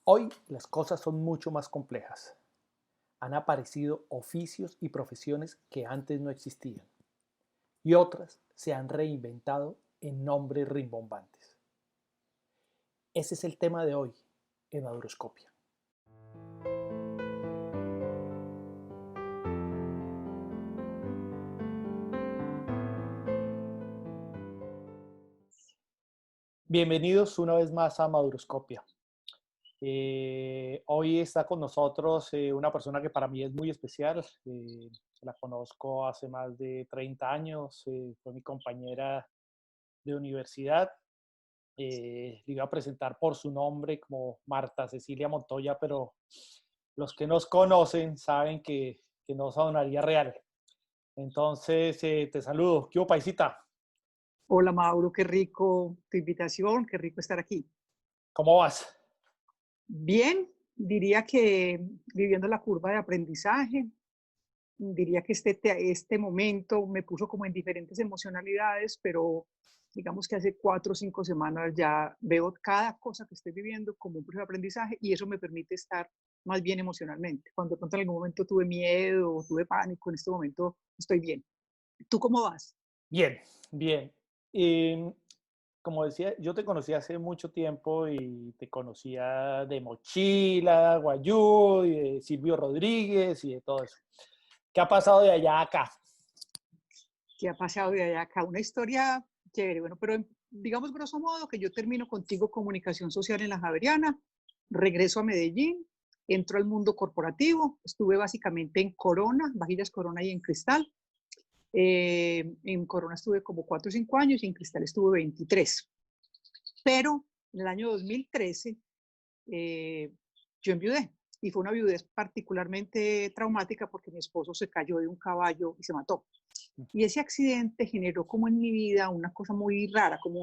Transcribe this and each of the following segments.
Hoy las cosas son mucho más complejas. Han aparecido oficios y profesiones que antes no existían y otras se han reinventado en nombres rimbombantes. Ese es el tema de hoy en Maduroscopia. Bienvenidos una vez más a Maduroscopia. Hoy está con nosotros una persona que para mí es muy especial. La conozco hace más de 30 años, fue mi compañera de universidad. Le iba a presentar por su nombre como Marta Cecilia Montoya, pero los que nos conocen saben que no sonaría real. Entonces, te saludo. ¿Qué hubo, paisita? Hola Mauro, qué rico tu invitación, qué rico estar aquí. ¿Cómo vas? Bien, diría que viviendo la curva de aprendizaje, diría que este momento me puso como en diferentes emocionalidades, pero digamos que hace 4 o 5 semanas ya veo cada cosa que estoy viviendo como un proceso de aprendizaje y eso me permite estar más bien emocionalmente. Cuando de pronto en algún momento tuve miedo o tuve pánico, en este momento estoy bien. ¿Tú cómo vas? Bien, bien. Eh, Como decía, yo te conocí hace mucho tiempo y te conocía de Mochila, Guayú, y de Silvio Rodríguez y de todo eso. ¿Qué ha pasado de allá a acá? ¿Qué ha pasado de allá acá? Una historia chévere, bueno, pero digamos grosso modo que yo termino contigo comunicación social en la Javeriana, regreso a Medellín, entro al mundo corporativo, estuve básicamente en Corona, Vajillas Corona y en Cristal. En Corona estuve como 4 o 5 años y en Cristal estuve 23. Pero en el año 2013 eh, yo enviudé y fue una viudez particularmente traumática porque mi esposo se cayó de un caballo y se mató. Y ese accidente generó como en mi vida una cosa muy rara, como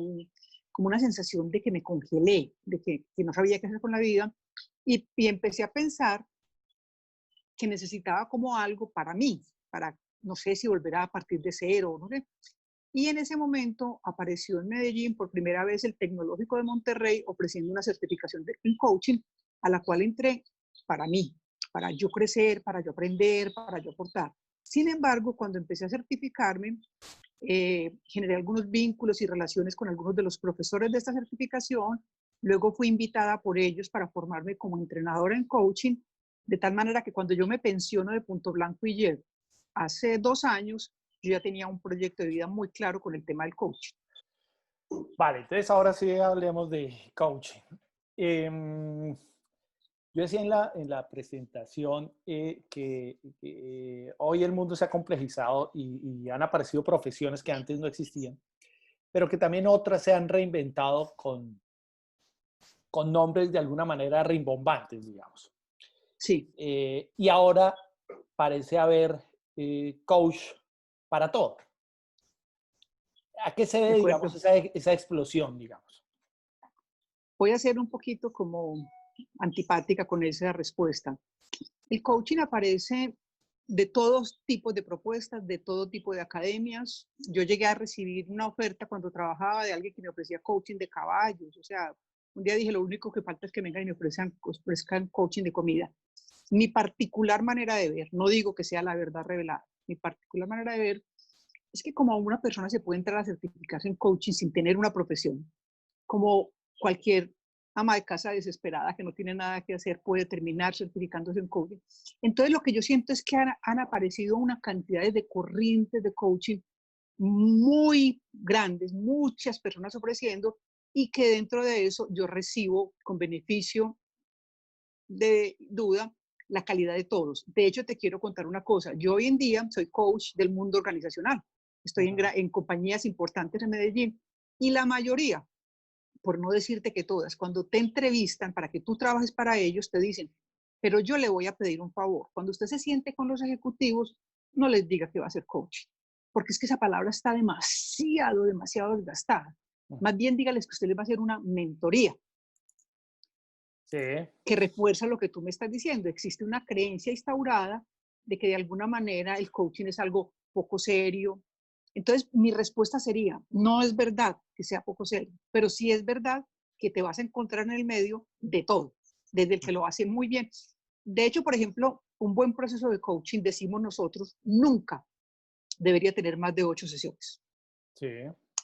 una sensación de que me congelé, de que no sabía qué hacer con la vida. Y empecé a pensar que necesitaba como algo para mí, para, no sé si volver a partir de cero, no sé. Y en ese momento apareció en Medellín por primera vez el Tecnológico de Monterrey ofreciendo una certificación en coaching a la cual entré para mí, para yo crecer, para yo aprender, para yo aportar. Sin embargo, cuando empecé a certificarme, generé algunos vínculos y relaciones con algunos de los profesores de esta certificación. Luego fui invitada por ellos para formarme como entrenadora en coaching, de tal manera que cuando yo me pensiono de Punto Blanco y llego hace 2 años, yo ya tenía un proyecto de vida muy claro con el tema del coaching. Vale, entonces ahora sí hablemos de coaching. Em, yo decía en la presentación que hoy el mundo se ha complejizado y han aparecido profesiones que antes no existían, pero que también otras se han reinventado con nombres de alguna manera rimbombantes, digamos. Sí, Y ahora parece haber coach para todo. ¿A qué se de debe, digamos, acuerdo. esa explosión, digamos? Voy a ser un poquito como antipática con esa respuesta. El coaching aparece de todos tipos de propuestas, de todo tipo de academias. Yo llegué a recibir una oferta cuando trabajaba de alguien que me ofrecía coaching de caballos. O sea, un día dije, lo único que falta es que vengan y me ofrezcan coaching de comida. Mi particular manera de ver, no digo que sea la verdad revelada, mi particular manera de ver es que como una persona se puede entrar a certificarse en coaching sin tener una profesión, como cualquier ama de casa desesperada que no tiene nada que hacer puede terminar certificándose en coaching. Entonces lo que yo siento es que han aparecido una cantidad de corrientes de coaching muy grandes, muchas personas ofreciendo y que dentro de eso yo recibo con beneficio de duda la calidad de todos. De hecho, te quiero contar una cosa. Yo hoy en día soy coach del mundo organizacional. Estoy Ajá. en compañías importantes en Medellín y la mayoría, por no decirte que todas, cuando te entrevistan para que tú trabajes para ellos, te dicen, pero yo le voy a pedir un favor. Cuando usted se siente con los ejecutivos, no les diga que va a ser coach, porque es que esa palabra está demasiado, demasiado desgastada. Ujú. Más bien dígales que usted les va a hacer una mentoría Sí, que refuerza lo que tú me estás diciendo. Existe una creencia instaurada de que de alguna manera el coaching es algo poco serio. Entonces, mi respuesta sería, no es verdad que sea poco serio, pero sí es verdad que te vas a encontrar en el medio de todo, desde el que lo hace muy bien. De hecho, por ejemplo, un buen proceso de coaching, decimos nosotros, nunca debería tener más de 8 sesiones. Sí.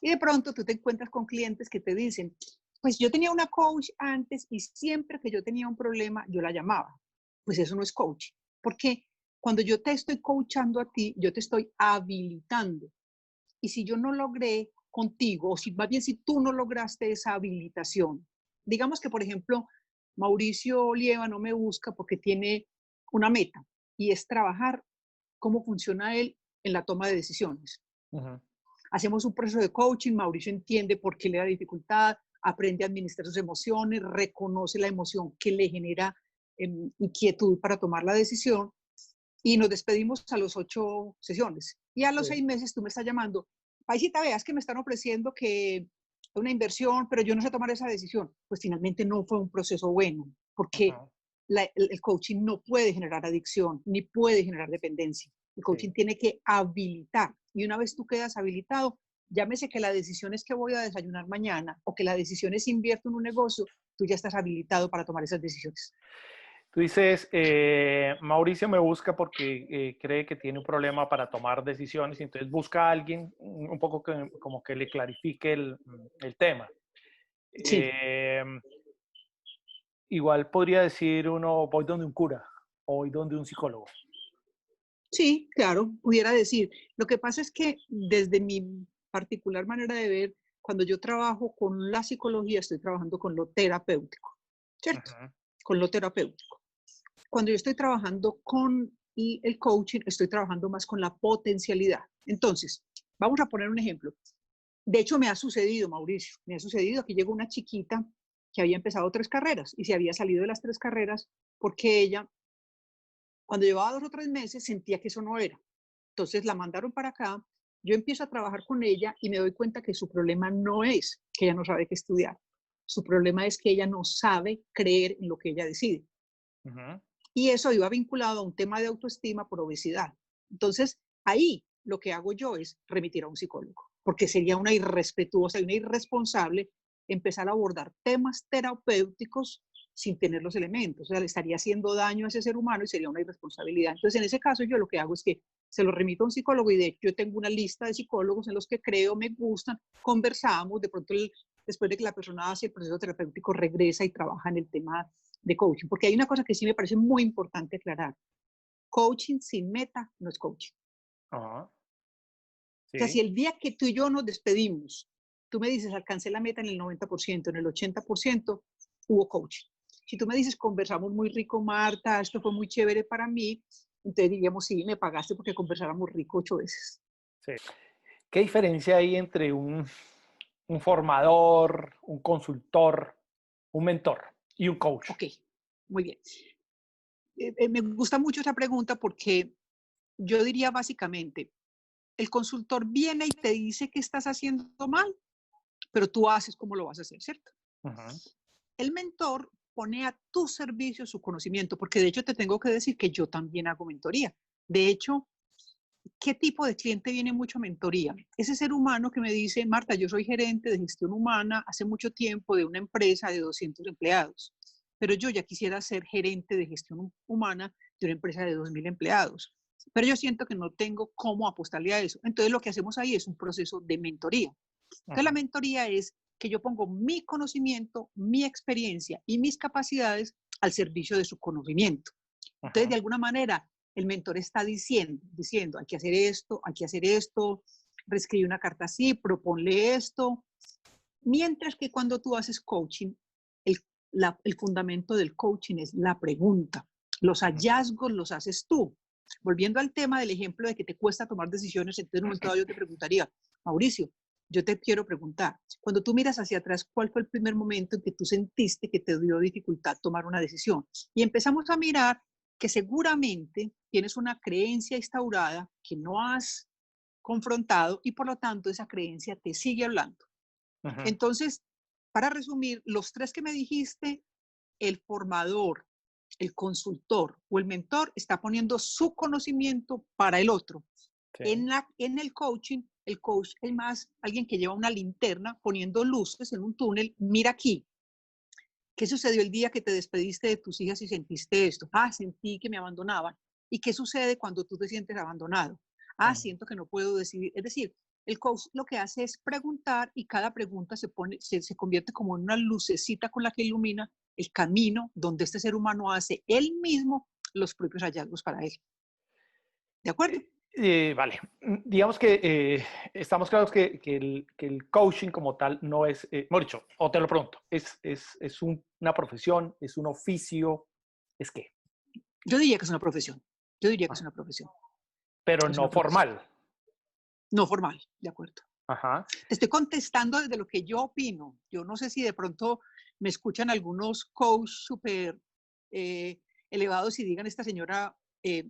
Y de pronto tú te encuentras con clientes que te dicen, pues yo tenía una coach antes y siempre que yo tenía un problema, yo la llamaba. Pues eso no es coaching, porque cuando yo te estoy coachando a ti, yo te estoy habilitando. Y si yo no logré contigo, o si más bien si tú no lograste esa habilitación, digamos que, por ejemplo, Mauricio Olieva no me busca porque tiene una meta y es trabajar cómo funciona él en la toma de decisiones. Uh-huh. Hacemos un proceso de coaching, Mauricio entiende por qué le da dificultad, aprende a administrar sus emociones, reconoce la emoción que le genera inquietud para tomar la decisión y nos despedimos a los 8 sesiones. Y a los 6 meses tú me estás llamando, paisita, veas que me están ofreciendo que una inversión, pero yo no sé tomar esa decisión. Pues finalmente no fue un proceso bueno, porque el coaching no puede generar adicción, ni puede generar dependencia. El coaching tiene que habilitar. Y una vez tú quedas habilitado, llámese que la decisión es que voy a desayunar mañana o que la decisión es invierto en un negocio, tú ya estás habilitado para tomar esas decisiones. Tú dices, Mauricio me busca porque cree que tiene un problema para tomar decisiones y entonces busca a alguien un poco como que le clarifique el tema. Sí. Igual podría decir uno, voy donde un cura o voy donde un psicólogo. Sí, claro, pudiera decir. Lo que pasa es que desde mi particular manera de ver, cuando yo trabajo con la psicología, estoy trabajando con lo terapéutico, ¿cierto? Uh-huh. Con lo terapéutico. Cuando yo estoy trabajando con el coaching, estoy trabajando más con la potencialidad. Entonces, vamos a poner un ejemplo. De hecho, me ha sucedido, Mauricio, me ha sucedido que llegó una chiquita que había empezado 3 carreras y se había salido de las 3 carreras porque ella, cuando llevaba 2 o 3 meses, sentía que eso no era. Entonces la mandaron para acá, yo empiezo a trabajar con ella y me doy cuenta que su problema no es que ella no sabe qué estudiar. Su problema es que ella no sabe creer en lo que ella decide. Uh-huh. Y eso iba vinculado a un tema de autoestima por obesidad. Entonces, ahí lo que hago yo es remitir a un psicólogo, porque sería una irrespetuosa y una irresponsable empezar a abordar temas terapéuticos sin tener los elementos. O sea, le estaría haciendo daño a ese ser humano y sería una irresponsabilidad. Entonces, en ese caso, yo lo que hago es que se lo remito a un psicólogo y de hecho yo tengo una lista de psicólogos en los que creo, me gustan, conversamos, de pronto después de que la persona hace el proceso terapéutico regresa y trabaja en el tema de coaching, porque hay una cosa que sí me parece muy importante aclarar. Coaching sin meta no es coaching. Uh-huh. Sí. O sea, si el día que tú y yo nos despedimos, tú me dices, alcancé la meta en el 90%, en el 80%, hubo coaching. Si tú me dices, conversamos muy rico, Marta, esto fue muy chévere para mí, entonces diríamos, sí, me pagaste porque conversáramos rico 8 veces. Sí. ¿Qué diferencia hay entre un formador, un consultor, un mentor y un coach? Ok, muy bien. Me gusta mucho esa pregunta porque yo diría básicamente, el consultor viene y te dice que estás haciendo mal, pero tú haces cómo lo vas a hacer, ¿cierto? Uh-huh. El mentor pone a tu servicio su conocimiento, porque de hecho te tengo que decir que yo también hago mentoría. De hecho, ¿qué tipo de cliente viene mucho a mentoría? Ese ser humano que me dice, Marta, yo soy gerente de gestión humana hace mucho tiempo de una empresa de 200 empleados, pero yo ya quisiera ser gerente de gestión humana de una empresa de 2.000 empleados. Pero yo siento que no tengo cómo apostarle a eso. Entonces lo que hacemos ahí es un proceso de mentoría. Entonces la mentoría es que yo pongo mi conocimiento, mi experiencia y mis capacidades al servicio de su conocimiento. Entonces, de alguna manera, el mentor está diciendo, hay que hacer esto, reescribe una carta así, proponle esto. Mientras que cuando tú haces coaching, el fundamento del coaching es la pregunta. Los hallazgos los haces tú. Volviendo al tema del ejemplo de que te cuesta tomar decisiones, entonces en un momento dado yo te preguntaría, Mauricio, yo te quiero preguntar, cuando tú miras hacia atrás, ¿cuál fue el primer momento en que tú sentiste que te dio dificultad tomar una decisión? Y empezamos a mirar que seguramente tienes una creencia instaurada que no has confrontado y por lo tanto esa creencia te sigue hablando. Uh-huh. Entonces, para resumir, los 3 que me dijiste, el formador, el consultor o el mentor está poniendo su conocimiento para el otro. Sí. En el coaching, el coach es más alguien que lleva una linterna poniendo luces en un túnel. Mira aquí, ¿Qué sucedió el día que te despediste de tus hijas y sentiste esto? Ah, sentí que me abandonaban. ¿Y qué sucede cuando tú te sientes abandonado? Ah, Ujú. siento que no puedo decidir. Es decir, el coach lo que hace es preguntar y cada pregunta se convierte como en una lucecita con la que ilumina el camino donde este ser humano hace él mismo los propios hallazgos para él. ¿De acuerdo? Vale, digamos que estamos claros que el coaching como tal no es, mejor dicho, o te lo pregunto, es una profesión, es un oficio, ¿es qué? Yo diría que es una profesión. Yo diría que es Ah, una profesión. pero Es no una profesión. formal. No formal, de acuerdo. Ajá. Te estoy contestando desde lo que yo opino. Yo no sé si de pronto me escuchan algunos coaches súper eh, elevados y digan, esta señora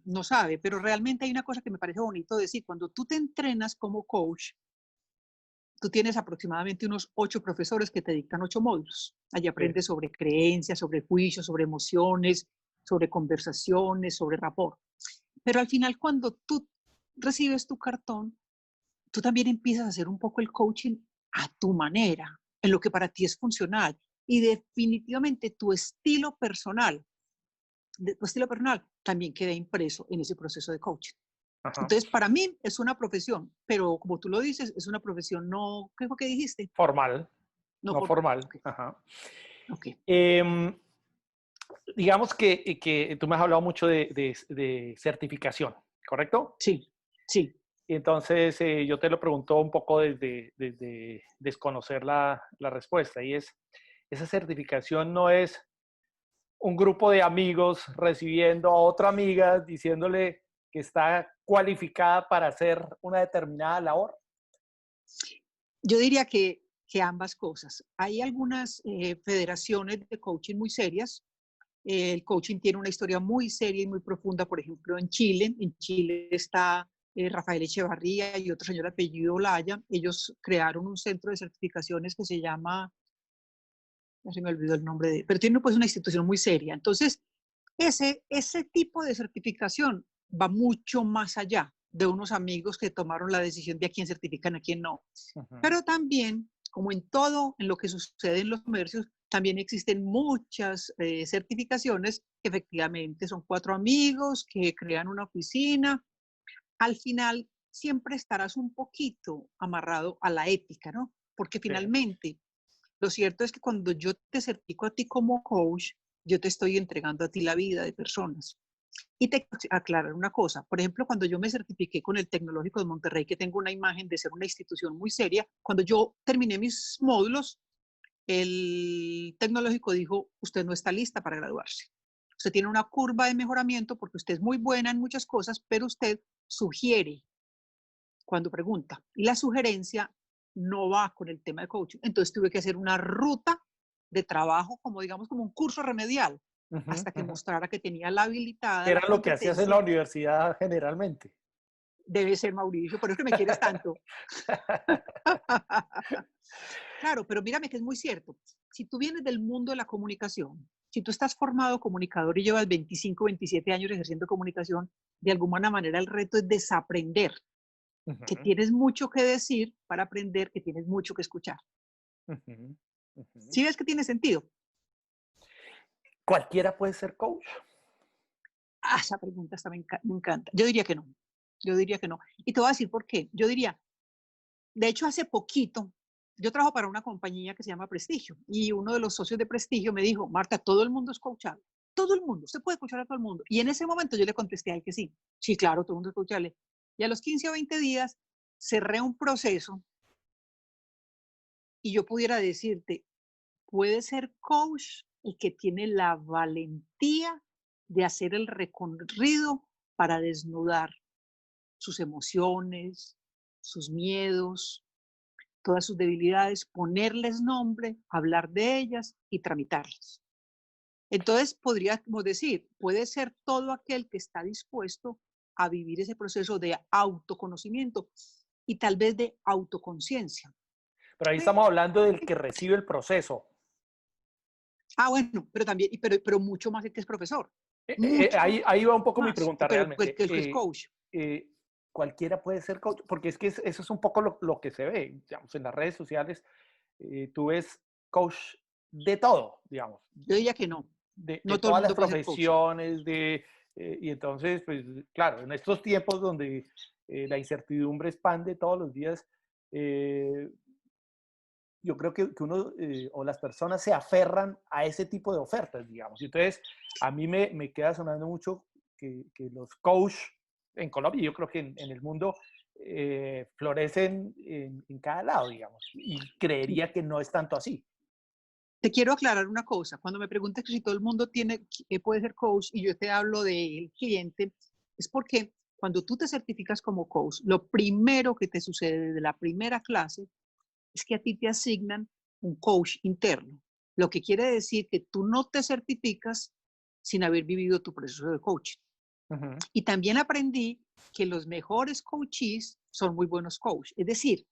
no sabe, pero realmente hay una cosa que me parece bonito decir. Cuando tú te entrenas como coach, tú tienes aproximadamente unos 8 profesores que te dictan 8 módulos. Allí Sí. aprendes sobre creencias, sobre juicios, sobre emociones, sobre conversaciones, sobre rapport. Pero al final, cuando tú recibes tu cartón, tú también empiezas a hacer un poco el coaching a tu manera, en lo que para ti es funcional. Y definitivamente tu estilo personal también queda impreso en ese proceso de coaching. Ajá. Entonces, para mí es una profesión, pero como tú lo dices, es una profesión no, ¿qué fue que dijiste? Formal, No no formal. formal. Ok, Ajá. ok. Em, digamos que tú me has hablado mucho de certificación, ¿correcto? Sí, sí. Y entonces yo te lo pregunto un poco desde desconocer la respuesta, y es, esa certificación no es un grupo de amigos recibiendo a otra amiga diciéndole que está cualificada para hacer una determinada labor. Yo diría que ambas cosas. Hay algunas federaciones de coaching muy serias. El coaching tiene una historia muy seria y muy profunda, por ejemplo, en Chile. En Chile está Rafael Echevarría y otro señor de apellido Olaya. Ellos crearon un centro de certificaciones que se llama, ya se me olvidó el nombre de, pero tiene pues una institución muy seria. Entonces, ese tipo de certificación va mucho más allá de unos amigos que tomaron la decisión de a quién certifican, a quién no. Ujú. Pero también, como en todo, en lo que sucede en los comercios, también existen muchas certificaciones que efectivamente son 4 amigos que crean una oficina. Al final, siempre estarás un poquito amarrado a la ética, ¿no? Porque Sí. finalmente, lo cierto es que cuando yo te certifico a ti como coach, yo te estoy entregando a ti la vida de personas. Y te aclarar una cosa, por ejemplo, cuando yo me certifiqué con el Tecnológico de Monterrey, que tengo una imagen de ser una institución muy seria, cuando yo terminé mis módulos, el Tecnológico dijo, usted no está lista para graduarse. Usted tiene una curva de mejoramiento porque usted es muy buena en muchas cosas, pero usted sugiere cuando pregunta. Y la sugerencia no va con el tema de coaching. Entonces tuve que hacer una ruta de trabajo, como digamos, como un curso remedial, Ujú, hasta que ujú. mostrara que tenía la habilitada, Era la lo que hacías en la competencia. universidad generalmente. Debe ser Mauricio, por eso que me quieres tanto. Claro, pero mírame que es muy cierto. Si tú vienes del mundo de la comunicación, si tú estás formado comunicador y llevas 25, 27 años ejerciendo comunicación, de alguna manera el reto es desaprender, que Ujú, tienes mucho que decir para aprender, que tienes mucho que escuchar. ujú, ujú. ¿Sí ves que tiene sentido? ¿Cualquiera puede ser coach? Ah, esa pregunta esta me encanta. Yo diría que no. Yo diría que no. Y te voy a decir por qué. Yo diría, de hecho, hace poquito, yo trabajo para una compañía que se llama Prestigio y uno de los socios de Prestigio me dijo, Marta, todo el mundo es coachable. Todo el mundo, usted puede coachar a todo el mundo. Y en ese momento yo le contesté a él que sí. Sí, claro, todo el mundo es coachable. Y a los 15 o 20 días cerré un proceso y yo pudiera decirte, puede ser coach el que tiene la valentía de hacer el recorrido para desnudar sus emociones, sus miedos, todas sus debilidades, ponerles nombre, hablar de ellas y tramitarlas. Entonces, podríamos decir, puede ser todo aquel que está dispuesto a vivir ese proceso de autoconocimiento y tal vez de autoconciencia. Pero ahí estamos hablando del que recibe el proceso. Bueno, pero también, pero mucho más el que es profesor, mucho Ahí va un poco mi más, pregunta pero realmente. el que es coach. Eh, ¿Cualquiera puede ser coach? Porque es que eso es un poco lo que se ve, digamos, en las redes sociales. Tú ves coach de todo, digamos, Yo diría que no. de No todo el todas las mundo puede ser coach. profesiones, y entonces, pues claro, en estos tiempos donde la incertidumbre expande todos los días, eh, yo creo que uno o las personas se aferran a ese tipo de ofertas, digamos. Y entonces, a mí me queda sonando mucho que los coach en Colombia, yo creo que en el mundo, florecen en cada lado, digamos. Y creería que no es tanto así. Te quiero aclarar una cosa. Cuando me preguntas que si todo el mundo puede ser coach y yo te hablo del cliente, es porque cuando tú te certificas como coach, lo primero que te sucede desde la primera clase es que a ti te asignan un coach interno. Lo que quiere decir que tú no te certificas sin haber vivido tu proceso de coaching. Ujú. Y también aprendí que los mejores coaches son muy buenos coaches. Es decir,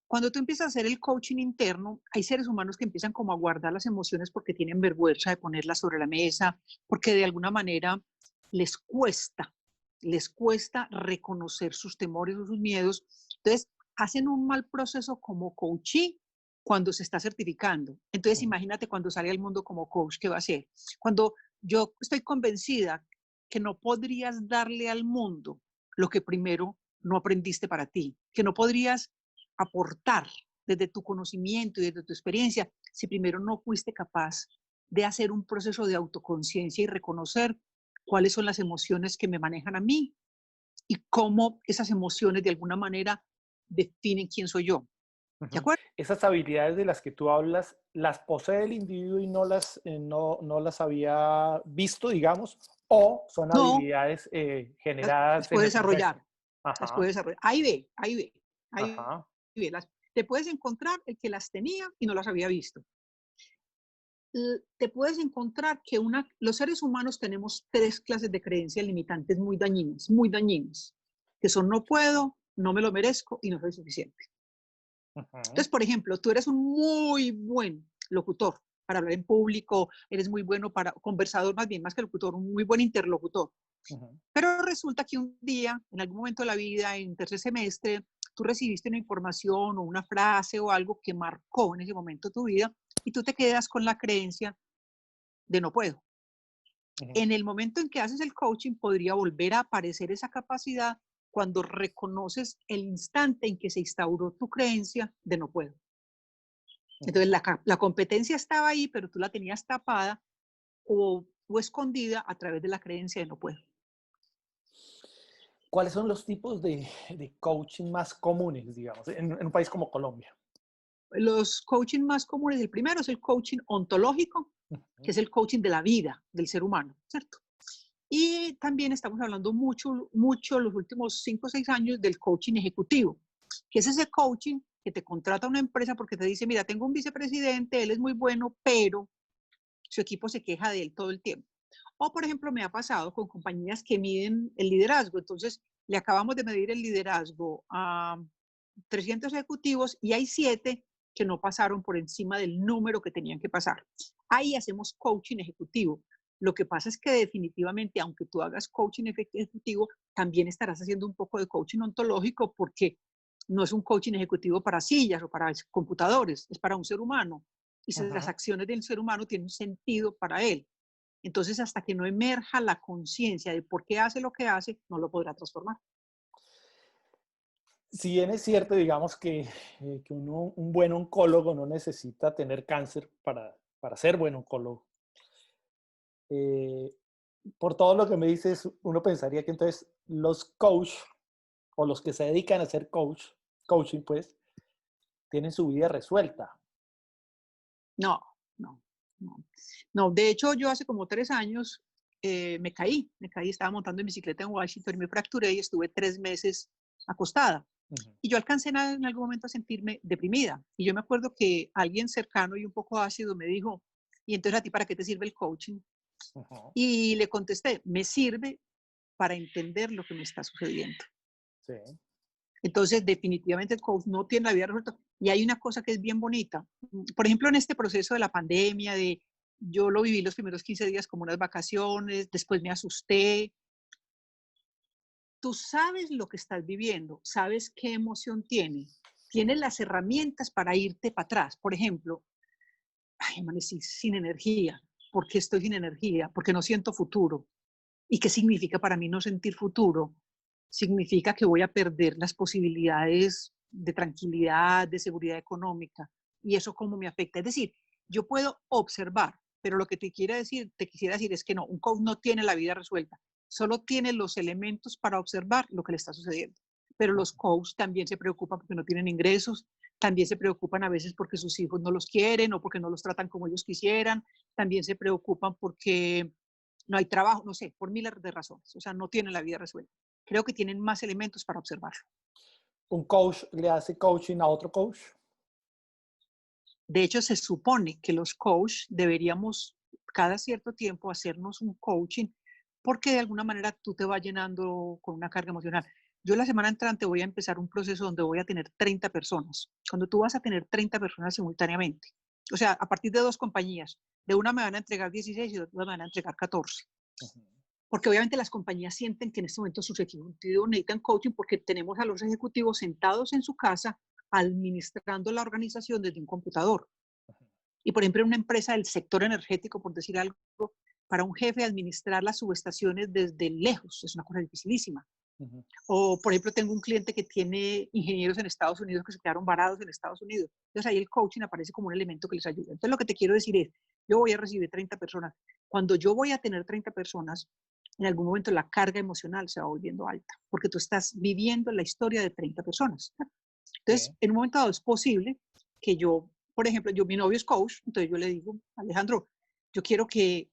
cuando tú empiezas a hacer el coaching interno, hay seres humanos que empiezan como a guardar las emociones porque tienen vergüenza de ponerlas sobre la mesa, porque de alguna manera les cuesta reconocer sus temores o sus miedos. Entonces, hacen un mal proceso como coachee cuando se está certificando. Entonces, Ujú. imagínate cuando sale al mundo como coach, ¿qué va a hacer? Cuando yo estoy convencida que no podrías darle al mundo lo que primero no aprendiste para ti, que no podrías aportar desde tu conocimiento y desde tu experiencia si primero no fuiste capaz de hacer un proceso de autoconciencia y reconocer cuáles son las emociones que me manejan a mí y cómo esas emociones de alguna manera definen quién soy yo. ¿De Ujú. acuerdo? Esas habilidades de las que tú hablas, ¿las posee el individuo y no las había visto, digamos, o son No, habilidades las generadas en puede el proceso? desarrollar, las Ajá, puede desarrollar. Ahí ajá. ve. Te puedes encontrar el que las tenía y no las había visto. Te puedes encontrar que los seres humanos tenemos tres clases de creencias limitantes muy dañinas, que son no puedo, no me lo merezco y no soy suficiente. Ujú. Entonces, por ejemplo, tú eres un muy buen locutor para hablar en público, eres muy bueno para conversador, más bien, más que locutor, un muy buen interlocutor. Ujú. Pero resulta que un día, en algún momento de la vida, en tercer semestre, tú recibiste una información o una frase o algo que marcó en ese momento tu vida y tú te quedas con la creencia de no puedo. Ujú. En el momento en que haces el coaching podría volver a aparecer esa capacidad cuando reconoces el instante en que se instauró tu creencia de no puedo. Ujú. Entonces la competencia estaba ahí, pero tú la tenías tapada o escondida a través de la creencia de no puedo. ¿Cuáles son los tipos de coaching más comunes, digamos, en un país como Colombia? Los coaching más comunes, el primero es el coaching ontológico, que Ujú. es el coaching de la vida del ser humano, ¿cierto? Y también estamos hablando mucho los últimos 5 o 6 años del coaching ejecutivo, que es ese coaching que te contrata una empresa porque te dice, mira, tengo un vicepresidente, él es muy bueno, pero su equipo se queja de él todo el tiempo. O, por ejemplo, me ha pasado con compañías que miden el liderazgo. Entonces, le acabamos de medir el liderazgo a 300 ejecutivos y hay 7 que no pasaron por encima del número que tenían que pasar. Ahí hacemos coaching ejecutivo. Lo que pasa es que definitivamente, aunque tú hagas coaching ejecutivo, también estarás haciendo un poco de coaching ontológico porque no es un coaching ejecutivo para sillas o para computadores, es para un ser humano. Y si las Ujú. acciones del ser humano tienen sentido para él. Entonces, hasta que no emerja la conciencia de por qué hace lo que hace, no lo podrá transformar. Si bien es cierto, digamos que un buen oncólogo no necesita tener cáncer para ser buen oncólogo. Eh, por todo lo que me dices, uno pensaría que entonces los coach o los que se dedican a ser coaching, pues, tienen su vida resuelta. No, no, no. No, de hecho, yo hace como 3 años me caí, estaba montando en bicicleta en Washington y me fracturé y estuve 3 meses acostada. Ujú. Y yo alcancé en algún momento a sentirme deprimida. Y yo me acuerdo que alguien cercano y un poco ácido me dijo, ¿y entonces a ti para qué te sirve el coaching? Ujú. Y le contesté, me sirve para entender lo que me está sucediendo. Sí. Entonces, definitivamente el coach no tiene la vida resuelta. Y hay una cosa que es bien bonita. Por ejemplo, en este proceso de la pandemia, yo lo viví los primeros 15 días como unas vacaciones, después me asusté. Tú sabes lo que estás viviendo, sabes qué emoción tiene, tienes las herramientas para irte para atrás. Por ejemplo, ay, amanecí sin energía. ¿Por qué estoy sin energía? Porque no siento futuro. ¿Y qué significa para mí no sentir futuro? Significa que voy a perder las posibilidades de tranquilidad, de seguridad económica. ¿Y eso cómo me afecta? Es decir, yo puedo observar, pero lo que te quisiera decir es que no, un coach no tiene la vida resuelta, solo tiene los elementos para observar lo que le está sucediendo. Pero los coaches también se preocupan porque no tienen ingresos, también se preocupan a veces porque sus hijos no los quieren o porque no los tratan como ellos quisieran, también se preocupan porque no hay trabajo, no sé, por miles de razones. O sea, no tienen la vida resuelta. Creo que tienen más elementos para observarlo. ¿Un coach le hace coaching a otro coach? De hecho, se supone que los coaches deberíamos cada cierto tiempo hacernos un coaching porque de alguna manera tú te vas llenando con una carga emocional. Yo la semana entrante voy a empezar un proceso donde voy a tener 30 personas. Cuando tú vas a tener 30 personas simultáneamente, o sea, a partir de 2 compañías, de una me van a entregar 16 y de otra me van a entregar 14. Porque obviamente las compañías sienten que en este momento sus ejecutivos necesitan coaching porque tenemos a los ejecutivos sentados en su casa administrando la organización desde un computador. Y por ejemplo, en una empresa del sector energético, por decir algo, para un jefe administrar las subestaciones desde lejos es una cosa dificilísima. O, por ejemplo, tengo un cliente que tiene ingenieros en Estados Unidos que se quedaron varados en Estados Unidos. Entonces ahí el coaching aparece como un elemento que les ayuda. Entonces lo que te quiero decir es, yo voy a recibir 30 personas. Cuando yo voy a tener 30 personas, en algún momento la carga emocional se va volviendo alta, porque tú estás viviendo la historia de 30 personas. Entonces, en un momento dado es posible que yo, por ejemplo, mi novio es coach, entonces yo le digo, Alejandro, yo quiero que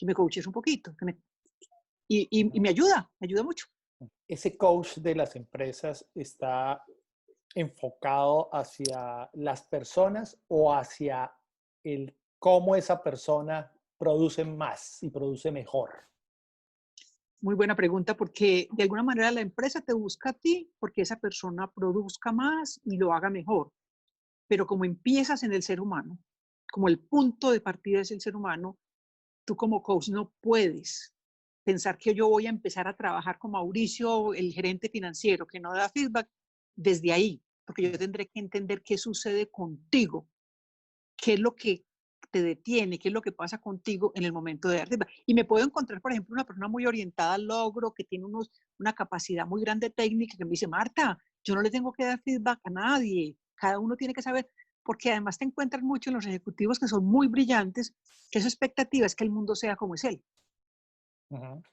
me coaches un poquito, y me ayuda mucho. ¿Ese coach de las empresas está enfocado hacia las personas o hacia el cómo esa persona produce más y produce mejor? Muy buena pregunta, porque de alguna manera la empresa te busca a ti porque esa persona produzca más y lo haga mejor. Pero como empiezas en el ser humano, como el punto de partida es el ser humano, tú como coach no puedes pensar que yo voy a empezar a trabajar con Mauricio, el gerente financiero, que no da feedback, desde ahí, porque yo tendré que entender qué sucede contigo, qué es lo que te detiene, qué es lo que pasa contigo en el momento de dar feedback. Y me puedo encontrar, por ejemplo, una persona muy orientada al logro, que tiene una capacidad muy grande técnica, que me dice, Marta, yo no le tengo que dar feedback a nadie, cada uno tiene que saber, porque además te encuentras mucho en los ejecutivos que son muy brillantes, que su expectativa es que el mundo sea como es él.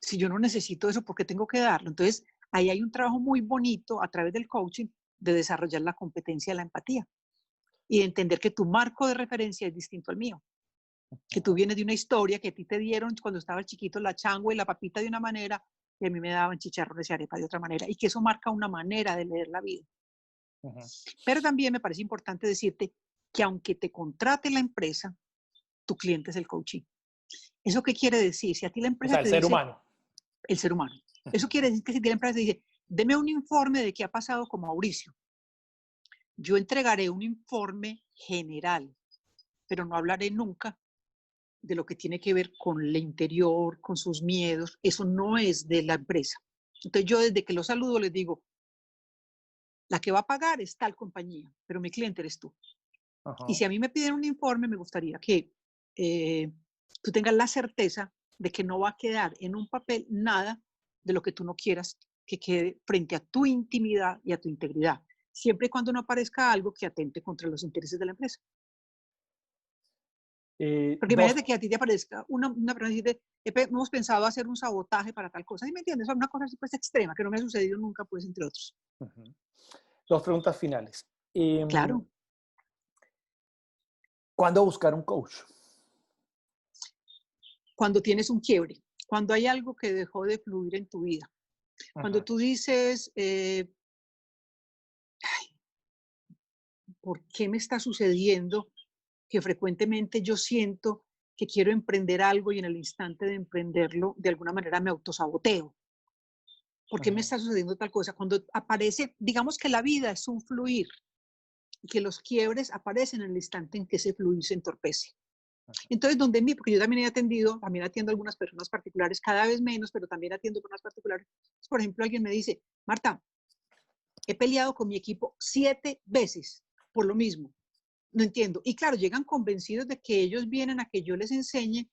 Si yo no necesito eso, ¿por qué tengo que darlo? Entonces, ahí hay un trabajo muy bonito a través del coaching de desarrollar la competencia de la empatía y de entender que tu marco de referencia es distinto al mío, que tú vienes de una historia que a ti te dieron cuando estabas chiquito la changua y la papita de una manera y a mí me daban chicharrones y arepa de otra manera y que eso marca una manera de leer la vida. Pero también me parece importante decirte que aunque te contrate la empresa, tu cliente es el coaching. ¿Eso qué quiere decir? Si a ti la O empresa sea, el te ser dice, humano. el ser humano, eso quiere decir que si la empresa te dice, deme un informe de qué ha pasado con Mauricio, yo entregaré un informe general, pero no hablaré nunca de lo que tiene que ver con el interior, con sus miedos. Eso no es de la empresa. Entonces yo desde que los saludo les digo, la que va a pagar es tal compañía, pero mi cliente eres tú. Y si a mí me piden un informe, me gustaría que tú tengas la certeza de que no va a quedar en un papel nada de lo que tú no quieras que quede frente a tu intimidad y a tu integridad, siempre y cuando no aparezca algo que atente contra los intereses de la empresa. Porque Dos, imagínate que a ti te aparezca una persona y dice, hemos pensado hacer un sabotaje para tal cosa. ¿Sí me entiendes? Es una cosa pues, extrema, que no me ha sucedido nunca, pues, entre otros. dos preguntas finales. Claro. ¿Cuándo buscar un coach? Cuando tienes un quiebre, cuando hay algo que dejó de fluir en tu vida. Cuando tú dices, ¿por qué me está sucediendo que frecuentemente yo siento que quiero emprender algo y en el instante de emprenderlo, de alguna manera me autosaboteo? ¿Por qué me está sucediendo tal cosa? Cuando aparece, digamos que la vida es un fluir y que los quiebres aparecen en el instante en que ese fluir se entorpece. Entonces, porque yo también también atiendo a algunas personas particulares, cada vez menos, pero también atiendo personas particulares. Por ejemplo, alguien me dice, Marta, he peleado con mi equipo 7 veces por lo mismo. no entiendo. Y claro, llegan convencidos de que ellos vienen a que yo les enseñe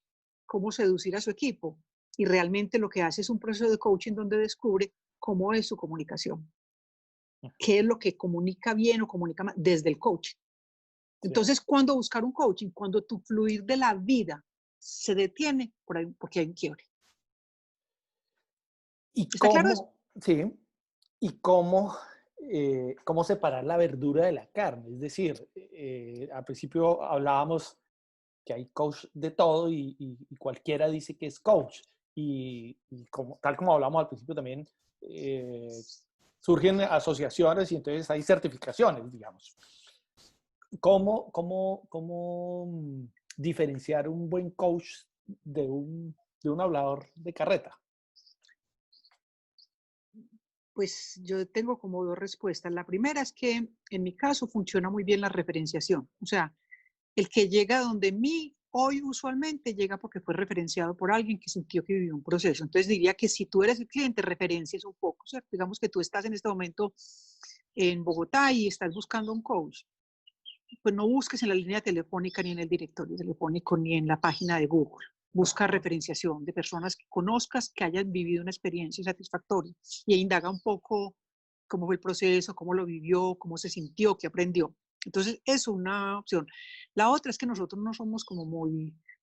cómo seducir a su equipo. Y realmente lo que hace es un proceso de coaching donde descubre cómo es su comunicación, qué es lo que comunica bien o comunica mal desde el coaching. Sí. Entonces, ¿cuándo buscar un coaching? Cuando tu fluir de la vida se detiene por ahí, porque hay un quiebre. ¿Y ¿Está claro eso? cómo, sí, y cómo, cómo separar la verdura de la carne? Es decir, al principio hablábamos que hay coach de todo y cualquiera dice que es coach. Y como, tal como hablamos al principio también, eh, surgen asociaciones y entonces hay certificaciones, digamos. ¿Cómo diferenciar un buen coach de un hablador de carreta? Pues yo tengo como dos respuestas. La primera es que en mi caso funciona muy bien la referenciación. O sea, el que llega donde mí hoy usualmente llega porque fue referenciado por alguien que sintió que vivió un proceso. Entonces diría que si tú eres el cliente, referencias un poco, ¿cierto? Digamos que tú estás en este momento en Bogotá y estás buscando un coach. Pues no busques en la línea telefónica ni en el directorio telefónico ni en la página de Google. Busca Ajá. referenciación de personas que conozcas, que hayan vivido una experiencia satisfactoria y indaga un poco cómo fue el proceso, cómo lo vivió, cómo se sintió, qué aprendió. Entonces, es una opción. La otra es que nosotros no somos como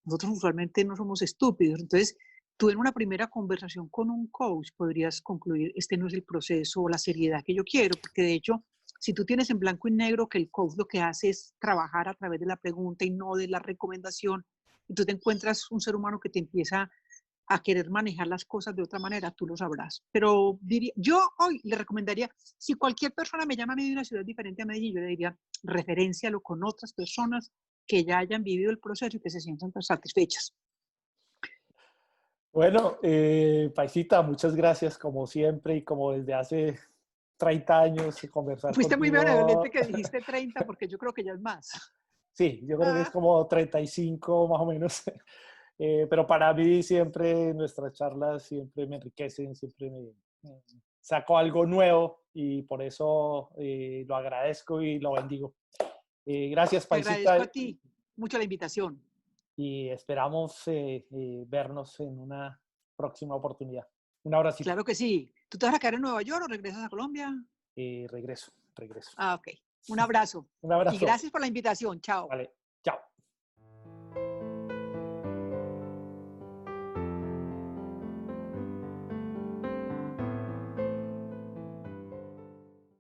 nosotros usualmente no somos estúpidos. Entonces, tú en una primera conversación con un coach podrías concluir, este no es el proceso o la seriedad que yo quiero, porque de hecho, si tú tienes en blanco y negro que el coach lo que hace es trabajar a través de la pregunta y no de la recomendación, y tú te encuentras un ser humano que te empieza a querer manejar las cosas de otra manera, tú lo sabrás. Pero yo hoy le recomendaría, si cualquier persona me llama a mí de una ciudad diferente a Medellín, yo le diría, referéncialo con otras personas que ya hayan vivido el proceso y que se sientan satisfechas. Bueno, Paisita, muchas gracias como siempre y como desde hace 30 años conversar Fuiste muy benevolente contigo. que dijiste 30 porque yo creo que ya es más. Sí, yo creo que es Ah, como 35 más o menos. Pero para mí siempre nuestras charlas siempre me enriquecen, siempre me saco algo nuevo y por eso lo agradezco y lo bendigo. Gracias, te agradezco Paisita, a ti mucho la invitación. y esperamos vernos en una próxima oportunidad. Un abracito. Claro que sí. ¿Tú te vas a quedar en Nueva York o regresas a Colombia? Regreso, regreso. Ah, ok. Un abrazo. Un Y abrazo. gracias por la invitación. Chao. Vale, chao.